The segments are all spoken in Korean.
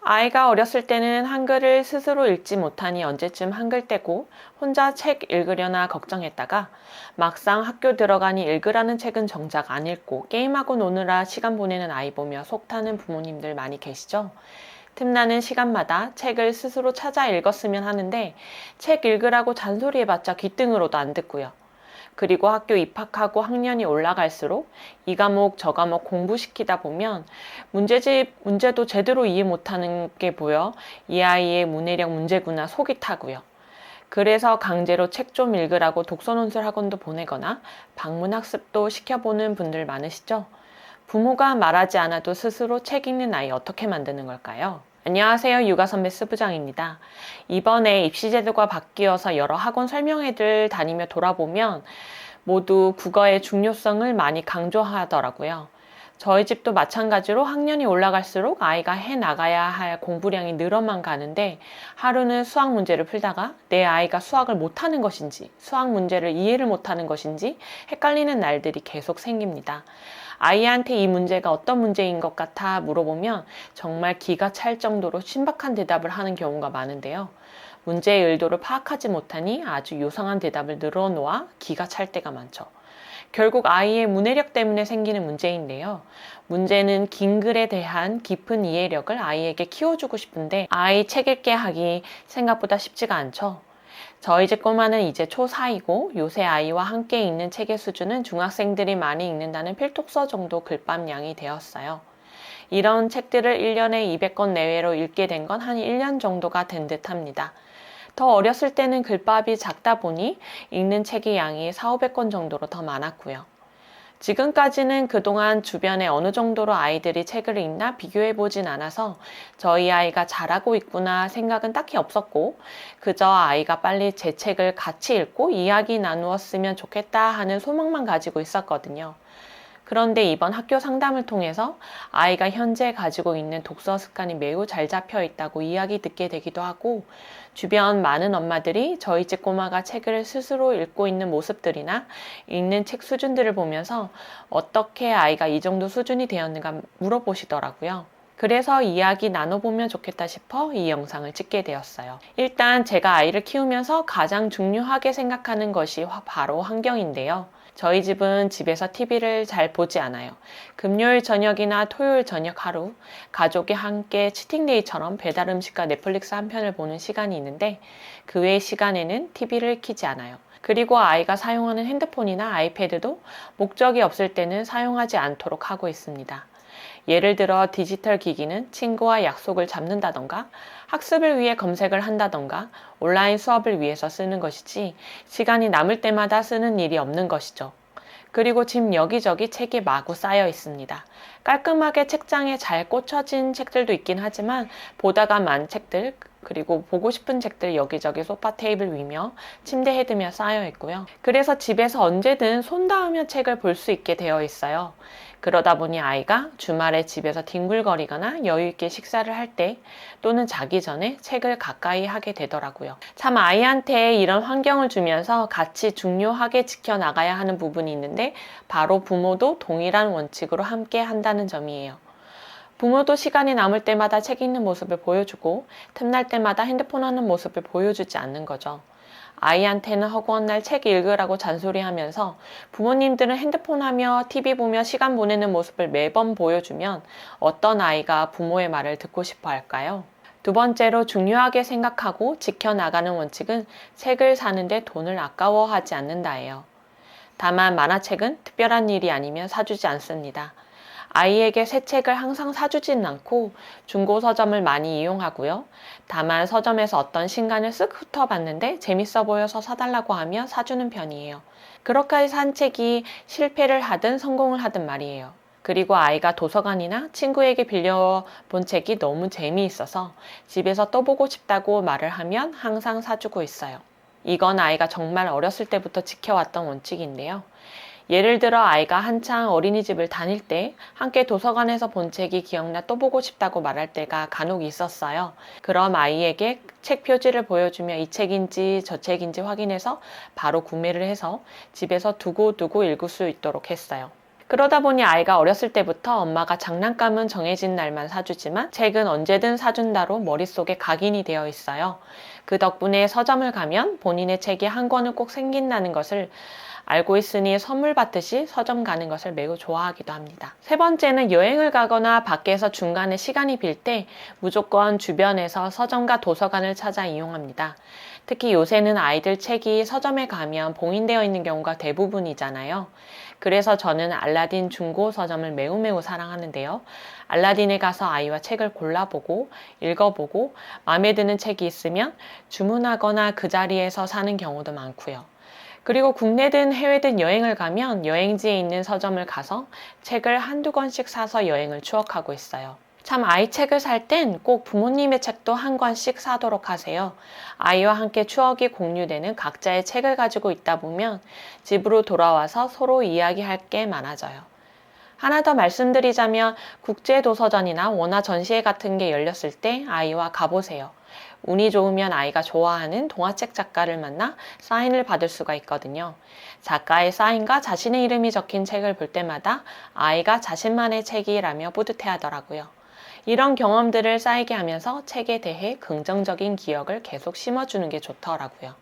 아이가 어렸을 때는 한글을 스스로 읽지 못하니 언제쯤 한글 떼고 혼자 책 읽으려나 걱정했다가 막상 학교 들어가니 읽으라는 책은 정작 안 읽고 게임하고 노느라 시간 보내는 아이 보며 속 타는 부모님들 많이 계시죠? 틈나는 시간마다 책을 스스로 찾아 읽었으면 하는데 책 읽으라고 잔소리해봤자 귀등으로도 안 듣고요. 그리고 학교 입학하고 학년이 올라갈수록 이 과목 저 과목 공부시키다 보면 문제도 제대로 이해 못하는 게 보여 이 아이의 문해력 문제구나 속이 타고요. 그래서 강제로 책 좀 읽으라고 독서논술 학원도 보내거나 방문학습도 시켜보는 분들 많으시죠? 부모가 말하지 않아도 스스로 책 읽는 아이 어떻게 만드는 걸까요? 안녕하세요. 육아선배 스부장입니다. 이번에 입시제도가 바뀌어서 여러 학원 설명회들 다니며 돌아보면 모두 국어의 중요성을 많이 강조하더라고요. 저희 집도 마찬가지로 학년이 올라갈수록 아이가 해나가야 할 공부량이 늘어만 가는데 하루는 수학 문제를 풀다가 내 아이가 수학을 못하는 것인지 수학 문제를 이해를 못하는 것인지 헷갈리는 날들이 계속 생깁니다. 아이한테 이 문제가 어떤 문제인 것 같아 물어보면 정말 기가 찰 정도로 신박한 대답을 하는 경우가 많은데요. 문제의 의도를 파악하지 못하니 아주 요상한 대답을 늘어놓아 기가 찰 때가 많죠. 결국 아이의 문해력 때문에 생기는 문제인데요. 문제는 긴 글에 대한 깊은 이해력을 아이에게 키워주고 싶은데 아이 책 읽게 하기 생각보다 쉽지가 않죠. 저희 집 꼬마는 이제 초4이고 요새 아이와 함께 읽는 책의 수준은 중학생들이 많이 읽는다는 필독서 정도 글밤량이 되었어요. 이런 책들을 1년에 200권 내외로 읽게 된 건 한 1년 정도가 된 듯 합니다. 더 어렸을 때는 글밥이 작다 보니 읽는 책의 양이 400~500권 정도로 더 많았고요. 지금까지는 그동안 주변에 어느 정도로 아이들이 책을 읽나 비교해보진 않아서 저희 아이가 잘하고 있구나 생각은 딱히 없었고 그저 아이가 빨리 제 책을 같이 읽고 이야기 나누었으면 좋겠다 하는 소망만 가지고 있었거든요. 그런데 이번 학교 상담을 통해서 아이가 현재 가지고 있는 독서 습관이 매우 잘 잡혀 있다고 이야기 듣게 되기도 하고 주변 많은 엄마들이 저희 집 꼬마가 책을 스스로 읽고 있는 모습들이나 읽는 책 수준들을 보면서 어떻게 아이가 이 정도 수준이 되었는가 물어보시더라고요. 그래서 이야기 나눠보면 좋겠다 싶어 이 영상을 찍게 되었어요. 일단 제가 아이를 키우면서 가장 중요하게 생각하는 것이 바로 환경인데요. 저희 집은 집에서 TV를 잘 보지 않아요. 금요일 저녁이나 토요일 저녁 하루, 가족이 함께 치팅데이처럼 배달 음식과 넷플릭스 한 편을 보는 시간이 있는데 그 외의 시간에는 TV를 켜지 않아요. 그리고 아이가 사용하는 핸드폰이나 아이패드도 목적이 없을 때는 사용하지 않도록 하고 있습니다. 예를 들어 디지털 기기는 친구와 약속을 잡는다던가 학습을 위해 검색을 한다던가 온라인 수업을 위해서 쓰는 것이지 시간이 남을 때마다 쓰는 일이 없는 것이죠. 그리고 집 여기저기 책이 마구 쌓여 있습니다. 깔끔하게 책장에 잘 꽂혀진 책들도 있긴 하지만 보다가 만 책들 그리고 보고 싶은 책들 여기저기 소파 테이블 위며 침대 헤드며 쌓여 있고요. 그래서 집에서 언제든 손 닿으며 책을 볼 수 있게 되어 있어요. 그러다 보니 아이가 주말에 집에서 뒹굴거리거나 여유있게 식사를 할 때 또는 자기 전에 책을 가까이 하게 되더라고요. 참 아이한테 이런 환경을 주면서 같이 중요하게 지켜나가야 하는 부분이 있는데 바로 부모도 동일한 원칙으로 함께 한다는 점이에요. 부모도 시간이 남을 때마다 책 읽는 모습을 보여주고 틈날 때마다 핸드폰 하는 모습을 보여주지 않는 거죠. 아이한테는 허구한 날 책 읽으라고 잔소리하면서 부모님들은 핸드폰 하며 TV 보며 시간 보내는 모습을 매번 보여주면 어떤 아이가 부모의 말을 듣고 싶어 할까요? 두 번째로 중요하게 생각하고 지켜나가는 원칙은 책을 사는데 돈을 아까워하지 않는다예요. 다만 만화책은 특별한 일이 아니면 사주지 않습니다. 아이에게 새 책을 항상 사주지는 않고 중고 서점을 많이 이용하고요. 다만 서점에서 어떤 신간을 쓱 훑어봤는데 재밌어 보여서 사달라고 하면 사주는 편이에요. 그렇게 산 책이 실패를 하든 성공을 하든 말이에요. 그리고 아이가 도서관이나 친구에게 빌려본 책이 너무 재미있어서 집에서 또 보고 싶다고 말을 하면 항상 사주고 있어요. 이건 아이가 정말 어렸을 때부터 지켜왔던 원칙인데요. 예를 들어 아이가 한창 어린이집을 다닐 때 함께 도서관에서 본 책이 기억나 또 보고 싶다고 말할 때가 간혹 있었어요. 그럼 아이에게 책 표지를 보여주며 이 책인지 저 책인지 확인해서 바로 구매를 해서 집에서 두고두고 읽을 수 있도록 했어요. 그러다 보니 아이가 어렸을 때부터 엄마가 장난감은 정해진 날만 사주지만 책은 언제든 사준다로 머릿속에 각인이 되어 있어요. 그 덕분에 서점을 가면 본인의 책이 한 권은 꼭 생긴다는 것을 알고 있으니 선물 받듯이 서점 가는 것을 매우 좋아하기도 합니다. 세 번째는 여행을 가거나 밖에서 중간에 시간이 빌 때 무조건 주변에서 서점과 도서관을 찾아 이용합니다. 특히 요새는 아이들 책이 서점에 가면 봉인되어 있는 경우가 대부분이잖아요. 그래서 저는 알라딘 중고 서점을 매우 사랑하는데요. 알라딘에 가서 아이와 책을 골라보고 읽어보고 마음에 드는 책이 있으면 주문하거나 그 자리에서 사는 경우도 많고요. 그리고 국내든 해외든 여행을 가면 여행지에 있는 서점을 가서 책을 한두 권씩 사서 여행을 추억하고 있어요. 참 아이 책을 살 땐 꼭 부모님의 책도 한 권씩 사도록 하세요. 아이와 함께 추억이 공유되는 각자의 책을 가지고 있다 보면 집으로 돌아와서 서로 이야기할 게 많아져요. 하나 더 말씀드리자면 국제도서전이나 원화 전시회 같은 게 열렸을 때 아이와 가보세요. 운이 좋으면 아이가 좋아하는 동화책 작가를 만나 사인을 받을 수가 있거든요. 작가의 사인과 자신의 이름이 적힌 책을 볼 때마다 아이가 자신만의 책이라며 뿌듯해하더라고요. 이런 경험들을 쌓이게 하면서 책에 대해 긍정적인 기억을 계속 심어주는 게 좋더라고요.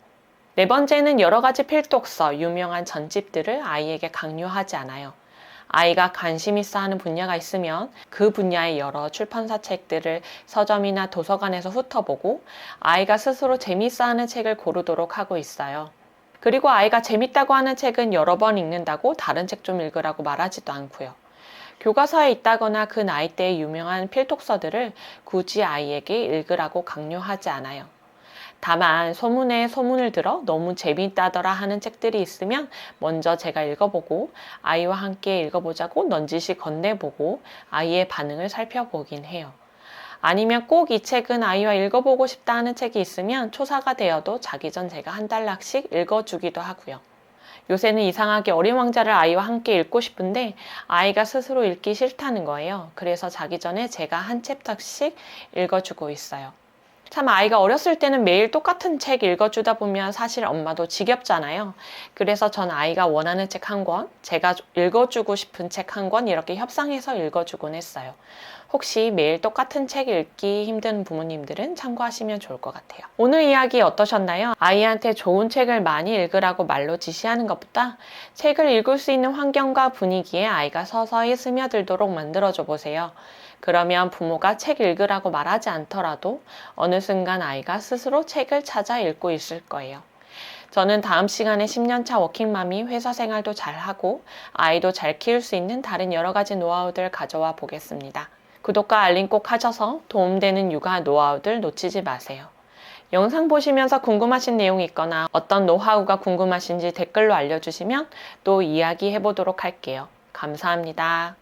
네 번째는 여러 가지 필독서, 유명한 전집들을 아이에게 강요하지 않아요. 아이가 관심 있어 하는 분야가 있으면 그 분야의 여러 출판사 책들을 서점이나 도서관에서 훑어보고 아이가 스스로 재밌어 하는 책을 고르도록 하고 있어요. 그리고 아이가 재밌다고 하는 책은 여러 번 읽는다고 다른 책 좀 읽으라고 말하지도 않고요. 교과서에 있다거나 그 나이대의 유명한 필독서들을 굳이 아이에게 읽으라고 강요하지 않아요. 다만 소문에 소문을 들어 너무 재밌다더라 하는 책들이 있으면 먼저 제가 읽어보고 아이와 함께 읽어보자고 넌지시 건네보고 아이의 반응을 살펴보긴 해요. 아니면 꼭 이 책은 아이와 읽어보고 싶다 하는 책이 있으면 초사가 되어도 자기 전 제가 한 단락씩 읽어주기도 하고요. 요새는 이상하게 어린 왕자를 아이와 함께 읽고 싶은데 아이가 스스로 읽기 싫다는 거예요. 그래서 자기 전에 제가 한 챕터씩 읽어주고 있어요. 참 아이가 어렸을 때는 매일 똑같은 책 읽어주다 보면 사실 엄마도 지겹잖아요. 그래서 전 아이가 원하는 책 한 권, 제가 읽어주고 싶은 책 한 권 이렇게 협상해서 읽어주곤 했어요. 혹시 매일 똑같은 책 읽기 힘든 부모님들은 참고하시면 좋을 것 같아요. 오늘 이야기 어떠셨나요? 아이한테 좋은 책을 많이 읽으라고 말로 지시하는 것보다 책을 읽을 수 있는 환경과 분위기에 아이가 서서히 스며들도록 만들어줘 보세요. 그러면 부모가 책 읽으라고 말하지 않더라도 어느 순간 아이가 스스로 책을 찾아 읽고 있을 거예요. 저는 다음 시간에 10년차 워킹맘이 회사 생활도 잘하고 아이도 잘 키울 수 있는 다른 여러 가지 노하우들 가져와 보겠습니다. 구독과 알림 꼭 하셔서 도움되는 육아 노하우들 놓치지 마세요. 영상 보시면서 궁금하신 내용이 있거나 어떤 노하우가 궁금하신지 댓글로 알려주시면 또 이야기해보도록 할게요. 감사합니다.